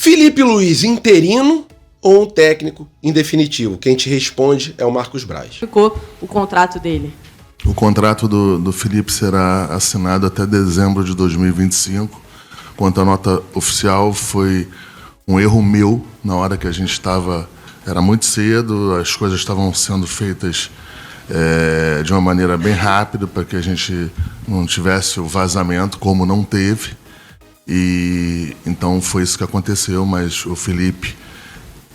Felipe Luiz, interino ou um técnico em definitivo? Quem te responde é o Marcos Braz. Ficou o contrato dele? O contrato do Felipe será assinado até dezembro de 2025. Quanto à nota oficial, foi um erro meu na hora que a gente estava... Era muito cedo, as coisas estavam sendo feitas de uma maneira bem rápida para que a gente não tivesse o vazamento, como não teve. E então foi isso que aconteceu, mas o Felipe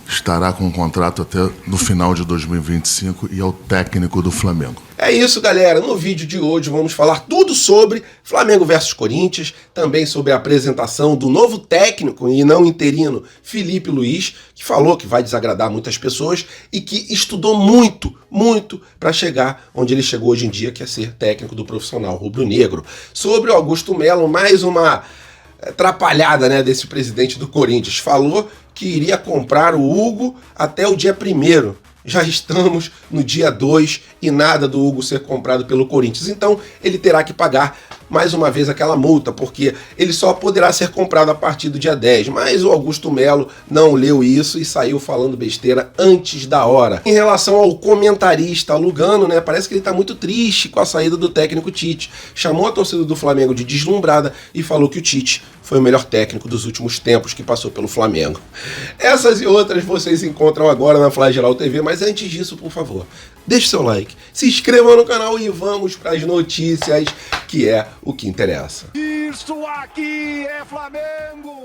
estará com o contrato até no final de 2025 e é o técnico do Flamengo. É isso, galera. No vídeo de hoje vamos falar tudo sobre Flamengo versus Corinthians, também sobre a apresentação do novo técnico e não interino Felipe Luiz, que falou que vai desagradar muitas pessoas e que estudou muito para chegar onde ele chegou hoje em dia, que é ser técnico do profissional rubro-negro. Sobre o Augusto Melo, mais uma atrapalhada, né, desse presidente do Corinthians. Falou que iria comprar o Hugo até o dia 1º. Já estamos no dia 2 e nada do Hugo ser comprado pelo Corinthians. Então ele terá que pagar mais uma vez aquela multa, porque ele só poderá ser comprado a partir do dia 10. Mas o Augusto Melo não leu isso e saiu falando besteira antes da hora. Em relação ao comentarista Lugano, né, parece que ele está muito triste com a saída do técnico Tite. Chamou a torcida do Flamengo de deslumbrada e falou que o Tite foi o melhor técnico dos últimos tempos que passou pelo Flamengo. Essas e outras vocês encontram agora na Fly Geral TV, mas antes disso, por favor, deixe seu like, se inscreva no canal e vamos para as notícias, que é o que interessa. Isso aqui é Flamengo!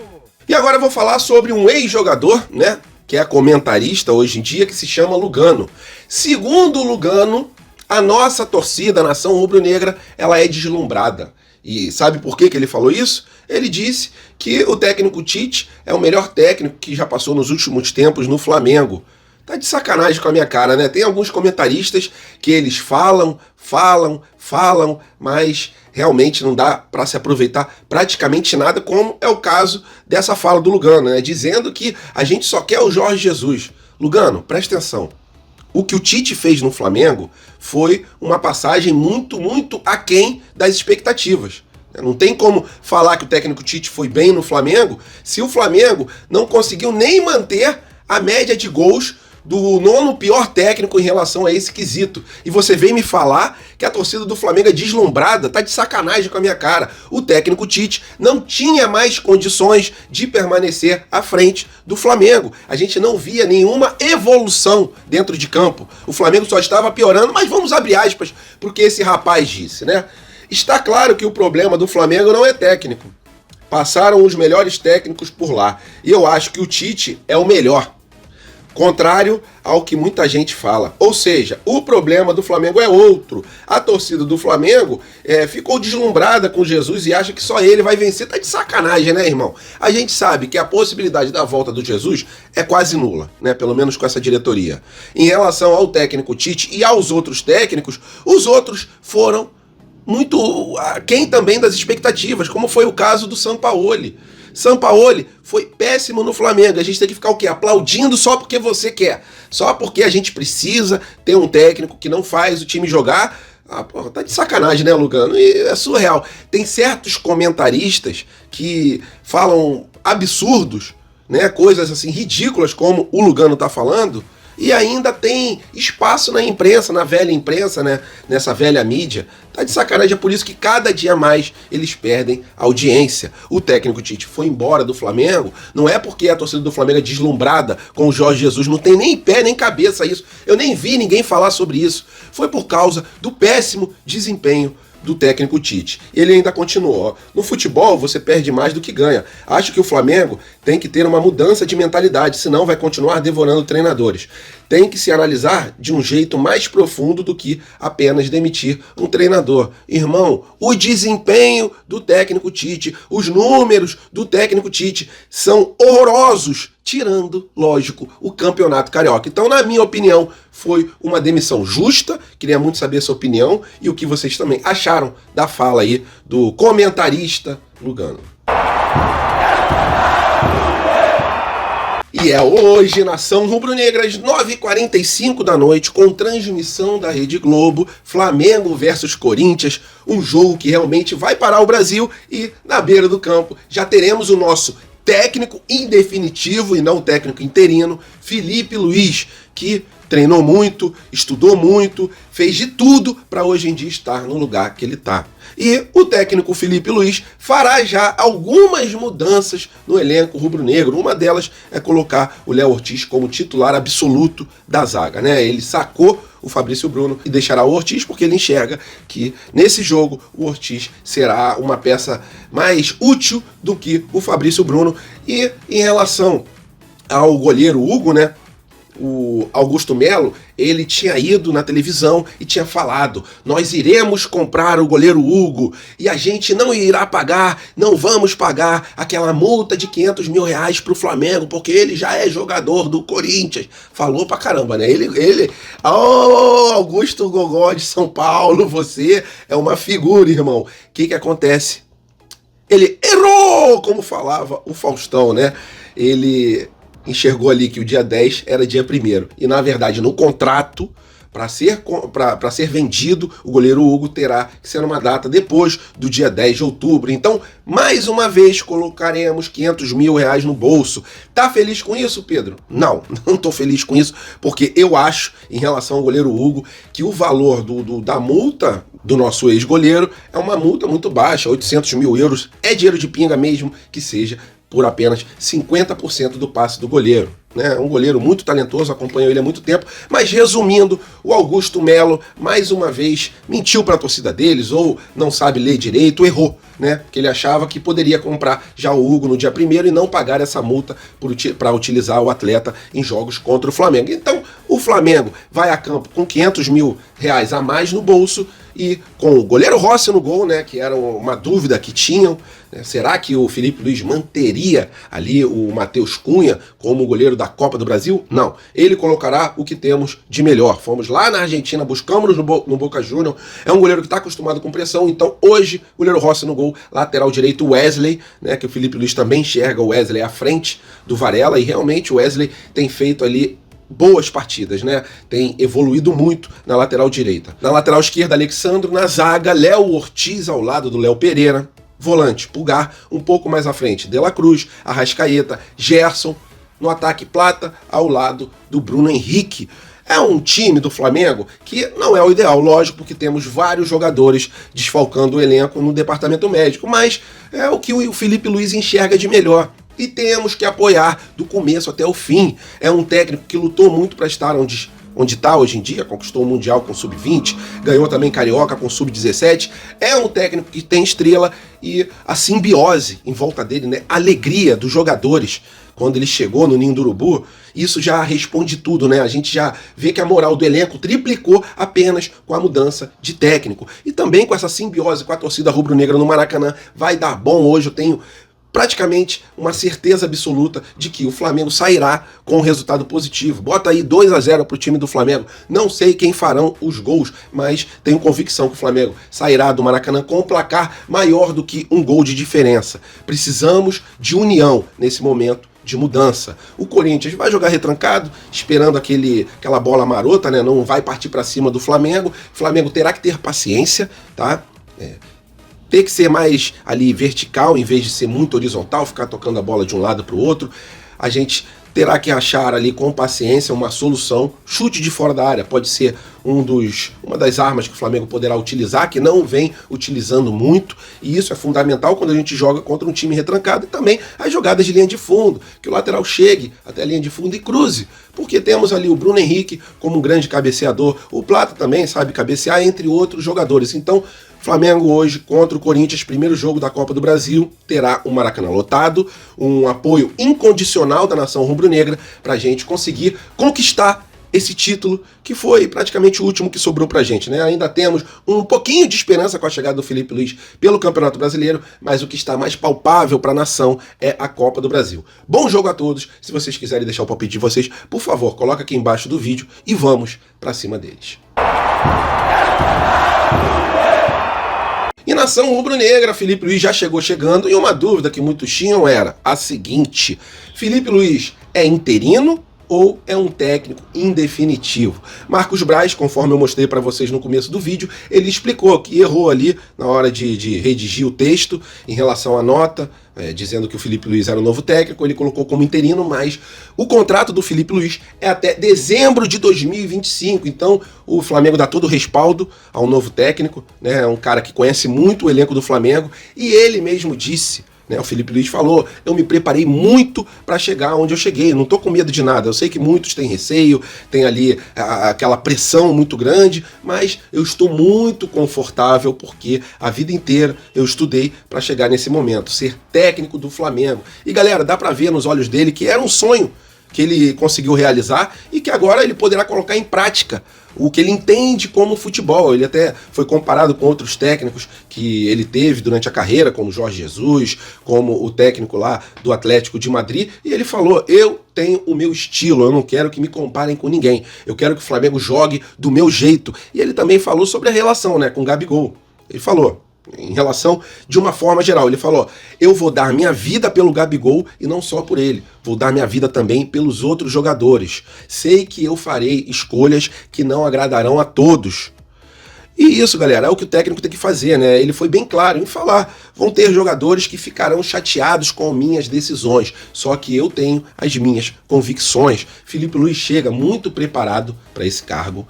E agora eu vou falar sobre um ex-jogador, né, que é comentarista hoje em dia, que se chama Lugano. Segundo Lugano, a nossa torcida, a nação rubro-negra, ela é deslumbrada. E sabe por que ele falou isso? Ele disse que o técnico Tite é o melhor técnico que já passou nos últimos tempos no Flamengo. Tá de sacanagem com a minha cara, né? Tem alguns comentaristas que eles falam, mas realmente não dá para se aproveitar praticamente nada, como é o caso dessa fala do Lugano, né? Dizendo que a gente só quer o Jorge Jesus. Lugano, presta atenção. O que o Tite fez no Flamengo foi uma passagem muito aquém das expectativas. Não tem como falar que o técnico Tite foi bem no Flamengo se o Flamengo não conseguiu nem manter a média de gols do 9º pior técnico em relação a esse quesito. E você vem me falar que a torcida do Flamengo é deslumbrada, tá de sacanagem com a minha cara. O técnico Tite não tinha mais condições de permanecer à frente do Flamengo. A gente não via nenhuma evolução dentro de campo. O Flamengo só estava piorando, mas vamos abrir aspas porque esse rapaz disse, né? Está claro que o problema do Flamengo não é técnico. Passaram os melhores técnicos por lá. E eu acho que o Tite é o melhor. Contrário ao que muita gente fala. Ou seja, o problema do Flamengo é outro. A torcida do Flamengo ficou deslumbrada com Jesus e acha que só ele vai vencer. Tá de sacanagem, né, irmão? A gente sabe que a possibilidade da volta do Jesus é quase nula, né? Pelo menos com essa diretoria. Em relação ao técnico Tite e aos outros técnicos, os outros foram muito aquém também das expectativas, como foi o caso do Sampaoli. Sampaoli foi péssimo no Flamengo. A gente tem que ficar o quê? Aplaudindo só porque você quer. Só porque a gente precisa ter um técnico que não faz o time jogar. Porra, tá de sacanagem, né, Lugano? E é surreal. Tem certos comentaristas que falam absurdos, né? Coisas assim ridículas como o Lugano tá falando. E ainda tem espaço na imprensa, na velha imprensa, né? Nessa velha mídia. Tá de sacanagem, é por isso que cada dia mais eles perdem audiência. O técnico Tite foi embora do Flamengo, não é porque a torcida do Flamengo é deslumbrada com o Jorge Jesus, não tem nem pé nem cabeça isso. Eu nem vi ninguém falar sobre isso. Foi por causa do péssimo desempenho do técnico Tite. Ele ainda continuou. No futebol, você perde mais do que ganha. Acho que o Flamengo tem que ter uma mudança de mentalidade, senão vai continuar devorando treinadores. Tem que se analisar de um jeito mais profundo do que apenas demitir um treinador. Irmão, o desempenho do técnico Tite, os números do técnico Tite são horrorosos, tirando, lógico, o Campeonato Carioca. Então, na minha opinião, foi uma demissão justa. Queria muito saber a sua opinião e o que vocês também acharam da fala aí do comentarista Lugano. E é hoje, Nação Rubro-Negra, às 9h45 da noite, com transmissão da Rede Globo, Flamengo versus Corinthians, um jogo que realmente vai parar o Brasil e, na beira do campo, já teremos o nosso técnico em definitivo e não técnico interino, Felipe Luiz, que treinou muito, estudou muito, fez de tudo para hoje em dia estar no lugar que ele está. E o técnico Felipe Luiz fará já algumas mudanças no elenco rubro-negro. Uma delas é colocar o Léo Ortiz como titular absoluto da zaga, né? Ele sacou o Fabrício Bruno e deixará o Ortiz porque ele enxerga que nesse jogo o Ortiz será uma peça mais útil do que o Fabrício Bruno. E em relação ao goleiro Hugo, né? O Augusto Melo, ele tinha ido na televisão e tinha falado: nós iremos comprar o goleiro Hugo e a gente não irá pagar, não vamos pagar aquela multa de 500 mil reais pro Flamengo, porque ele já é jogador do Corinthians. Falou pra caramba, né? Augusto Gogó de São Paulo, você é uma figura, irmão. O que acontece? Ele errou, como falava o Faustão, né? Ele enxergou ali que o dia 10 era dia 1º. E, na verdade, no contrato, para ser vendido, o goleiro Hugo terá que ser uma data depois do dia 10 de outubro. Então, mais uma vez, colocaremos 500 mil reais no bolso. Tá feliz com isso, Pedro? Não tô feliz com isso, porque eu acho, em relação ao goleiro Hugo, que o valor da multa do nosso ex-goleiro é uma multa muito baixa, 800 mil euros. É dinheiro de pinga mesmo que seja, por apenas 50% do passe do goleiro. Né? Um goleiro muito talentoso, acompanho ele há muito tempo, mas resumindo, o Augusto Melo, mais uma vez, mentiu para a torcida deles, ou não sabe ler direito, errou, né? Porque ele achava que poderia comprar já o Hugo no dia 1º e não pagar essa multa para utilizar o atleta em jogos contra o Flamengo. Então, o Flamengo vai a campo com 500 mil reais a mais no bolso e com o goleiro Rossi no gol, né? Que era uma dúvida que tinham. Será que o Felipe Luiz manteria ali o Matheus Cunha como goleiro da Copa do Brasil? Não. Ele colocará o que temos de melhor. Fomos lá na Argentina, buscamos no Boca Juniors. É um goleiro que está acostumado com pressão. Então, hoje, goleiro Rossi no gol. Lateral direito, Wesley, né? Que o Felipe Luiz também enxerga o Wesley à frente do Varela. E realmente o Wesley tem feito ali boas partidas, né? Tem evoluído muito na lateral direita. Na lateral esquerda, Alexandro. Na zaga, Léo Ortiz ao lado do Léo Pereira. Volante, Pulgar, um pouco mais à frente, De La Cruz, Arrascaeta, Gerson. No ataque, Plata, ao lado do Bruno Henrique. É um time do Flamengo que não é o ideal, lógico, porque temos vários jogadores desfalcando o elenco no departamento médico, mas é o que o Felipe Luiz enxerga de melhor. E temos que apoiar do começo até o fim. É um técnico que lutou muito para estar onde está hoje em dia, conquistou o Mundial com Sub-20, ganhou também Carioca com Sub-17, é um técnico que tem estrela e a simbiose em volta dele, né? A alegria dos jogadores quando ele chegou no Ninho do Urubu, isso já responde tudo, né? A gente já vê que a moral do elenco triplicou apenas com a mudança de técnico. E também com essa simbiose com a torcida rubro-negra no Maracanã, vai dar bom hoje, eu tenho praticamente uma certeza absoluta de que o Flamengo sairá com um resultado positivo. Bota aí 2-0 para o time do Flamengo. Não sei quem farão os gols, mas tenho convicção que o Flamengo sairá do Maracanã com um placar maior do que um gol de diferença. Precisamos de união nesse momento de mudança. O Corinthians vai jogar retrancado, esperando aquela bola marota, né? Não vai partir para cima do Flamengo. O Flamengo terá que ter paciência, tá? Ter que ser mais ali vertical, em vez de ser muito horizontal, ficar tocando a bola de um lado para o outro. A gente terá que achar ali com paciência uma solução. Chute de fora da área pode ser uma das armas que o Flamengo poderá utilizar, que não vem utilizando muito, e isso é fundamental quando a gente joga contra um time retrancado. E também as jogadas de linha de fundo, que o lateral chegue até a linha de fundo e cruze, porque temos ali o Bruno Henrique como um grande cabeceador, o Plata também sabe cabecear, entre outros jogadores. Então, Flamengo hoje contra o Corinthians, primeiro jogo da Copa do Brasil, terá o Maracanã lotado, um apoio incondicional da nação rubro-negra para a gente conseguir conquistar esse título, que foi praticamente o último que sobrou pra gente, né? Ainda temos um pouquinho de esperança com a chegada do Felipe Luiz pelo Campeonato Brasileiro, mas o que está mais palpável para a nação é a Copa do Brasil. Bom jogo a todos. Se vocês quiserem deixar o palpite de vocês, por favor, coloca aqui embaixo do vídeo e vamos pra cima deles. E nação rubro-negra, Felipe Luiz já chegou chegando, e uma dúvida que muitos tinham era a seguinte: Felipe Luiz é interino ou é um técnico indefinitivo? Marcos Braz, conforme eu mostrei para vocês no começo do vídeo, ele explicou que errou ali na hora de redigir o texto em relação à nota, dizendo que o Felipe Luiz era o novo técnico, ele colocou como interino, mas o contrato do Felipe Luiz é até dezembro de 2025, então o Flamengo dá todo o respaldo ao novo técnico, né? É um cara que conhece muito o elenco do Flamengo, e ele mesmo disse, o Felipe Luiz falou, eu me preparei muito para chegar onde eu cheguei, não tô com medo de nada, eu sei que muitos têm receio, tem ali aquela pressão muito grande, mas eu estou muito confortável porque a vida inteira eu estudei para chegar nesse momento, ser técnico do Flamengo. E galera, dá para ver nos olhos dele que era um sonho que ele conseguiu realizar e que agora ele poderá colocar em prática o que ele entende como futebol. Ele até foi comparado com outros técnicos que ele teve durante a carreira, como Jorge Jesus, como o técnico lá do Atlético de Madrid, e ele falou, eu tenho o meu estilo, eu não quero que me comparem com ninguém, eu quero que o Flamengo jogue do meu jeito. E ele também falou sobre a relação, com o Gabigol. Ele falou, em relação de uma forma geral, ele falou, eu vou dar minha vida pelo Gabigol e não só por ele, vou dar minha vida também pelos outros jogadores, sei que eu farei escolhas que não agradarão a todos. E isso, galera, é o que o técnico tem que fazer, Ele foi bem claro em falar, vão ter jogadores que ficarão chateados com minhas decisões, só que eu tenho as minhas convicções. Felipe Luiz chega muito preparado para esse cargo,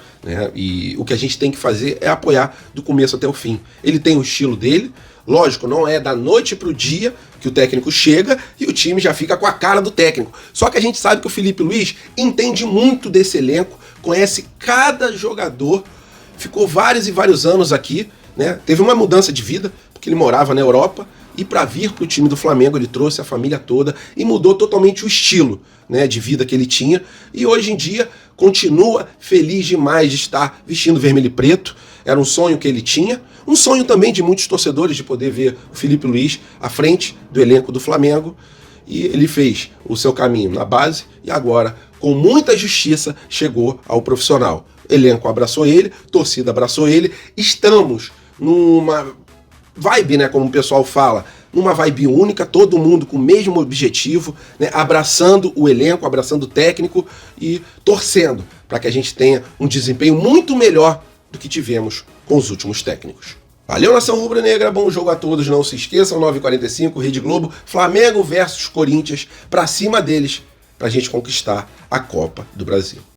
E o que a gente tem que fazer é apoiar do começo até o fim. Ele tem o estilo dele, lógico, não é da noite pro dia que o técnico chega e o time já fica com a cara do técnico. Só que a gente sabe que o Felipe Luiz entende muito desse elenco, conhece cada jogador, ficou vários e vários anos aqui, Teve uma mudança de vida, porque ele morava na Europa, e para vir para o time do Flamengo ele trouxe a família toda e mudou totalmente o estilo, de vida que ele tinha, e hoje em dia continua feliz demais de estar vestindo vermelho e preto. Era um sonho que ele tinha, um sonho também de muitos torcedores de poder ver o Felipe Luiz à frente do elenco do Flamengo, e ele fez o seu caminho na base e agora, com muita justiça, chegou ao profissional. Elenco abraçou ele, torcida abraçou ele, estamos numa vibe, como o pessoal fala, numa vibe única, todo mundo com o mesmo objetivo, abraçando o elenco, abraçando o técnico e torcendo para que a gente tenha um desempenho muito melhor do que tivemos com os últimos técnicos. Valeu, nação rubro-negra, bom jogo a todos, não se esqueçam, 9h45, Rede Globo, Flamengo versus Corinthians, pra cima deles, pra gente conquistar a Copa do Brasil.